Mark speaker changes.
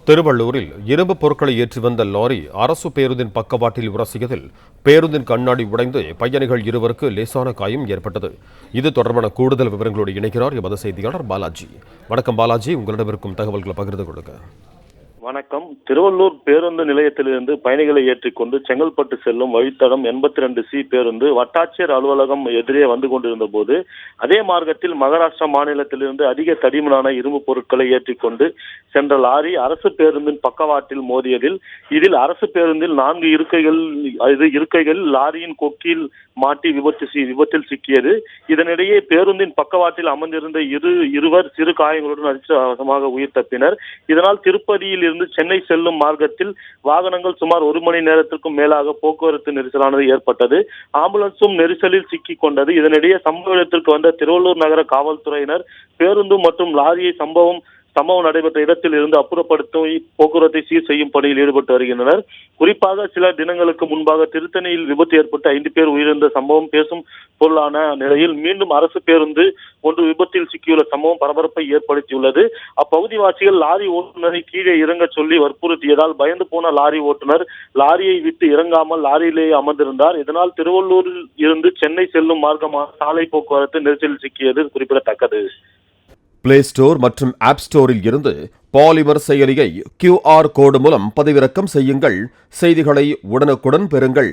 Speaker 1: திருவள்ளூரில் இரும்பு பொருட்களை ஏற்றி வந்த லாரி அரசு பேருந்தின் பக்கவாட்டில் உரசியதில் பேருந்தின் கண்ணாடி உடைந்து பயணிகள் இருவருக்கு லேசான காயம் ஏற்பட்டது. இது தொடர்பான கூடுதல் விவரங்களோடு இணைக்கிறார் எமது செய்தியாளர் பாலாஜி. வணக்கம் பாலாஜி, உங்களிடம் இருக்கும் தகவல்களை பகிர்ந்து கொள்ளுங்க.
Speaker 2: வணக்கம். திருவள்ளூர் பேருந்து நிலையத்திலிருந்து பயணிகளை ஏற்றிக்கொண்டு செங்கல்பட்டு செல்லும் வழித்தடம் 82C பேருந்து வட்டாட்சியர் அலுவலகம் எதிரே வந்து கொண்டிருந்த போது அதே மார்க்கத்தில் மகாராஷ்டிரா மாநிலத்திலிருந்து அதிக தடிமனான இரும்பு பொருட்களை ஏற்றிக்கொண்டு சென்ற லாரி அரசு பேருந்தின் பக்கவாட்டில் மோதியதில் இதில் அரசு பேருந்தில் 4 இருக்கைகள் லாரியின் கொக்கியில் மாட்டி விபத்தில் சிக்கியது. இதனிடையே பேருந்தின் பக்கவாட்டில் அமர்ந்திருந்த இருவர் சிறு காயங்களுடன் அதிர்ஷ்டவசமாக உயிர் தப்பினர். இதனால் திருப்பதியில் இருந்து சென்னை செல்லும் மார்க்கத்தில் வாகனங்கள் சுமார் 1 மணி நேரத்திற்கும் மேலாக போக்குவரத்து நெரிசலானது ஏற்பட்டது. ஆம்புலன்ஸும் நெரிசலில் சிக்கிக் கொண்டது. இதனிடையே சம்பவ இடத்திற்கு வந்த திருவள்ளூர் நகர காவல்துறையினர் பேருந்து மற்றும் லாரியை சம்பவம் நடைபெற்ற இடத்தில் இருந்து அப்புறப்படுத்தி போக்குவரத்தை சீர் செய்யும் பணியில் ஈடுபட்டு வருகின்றனர். குறிப்பாக சில தினங்களுக்கு முன்பாக திருத்தணியில் விபத்து ஏற்பட்டு 5 பேர் உயிரிழந்த சம்பவம் பேசும் பொருளான நிலையில் மீண்டும் அரசு பேருந்து ஒன்று விபத்தில் சிக்கியுள்ள சம்பவம் பரபரப்பை ஏற்படுத்தியுள்ளது. அப்பகுதிவாசிகள் லாரி ஓட்டுநரை கீழே இறங்க சொல்லி வற்புறுத்தியதால் பயந்து போன லாரி ஓட்டுநர் லாரியை விட்டு இறங்காமல் லாரியிலேயே அமர்ந்திருந்தார். இதனால் திருவள்ளூரில் இருந்து சென்னை செல்லும் மார்க்கமாக சாலை போக்குவரத்து நெரிசலில் சிக்கியது குறிப்பிடத்தக்கது.
Speaker 1: பிளே ஸ்டோர் மற்றும் ஆப் ஸ்டோரில் இருந்து பாலிமர் செயலியை QR கோடு மூலம் பதிவிறக்கம் செய்யுங்கள். செய்திகளை உடனுக்குடன் பெறுங்கள்.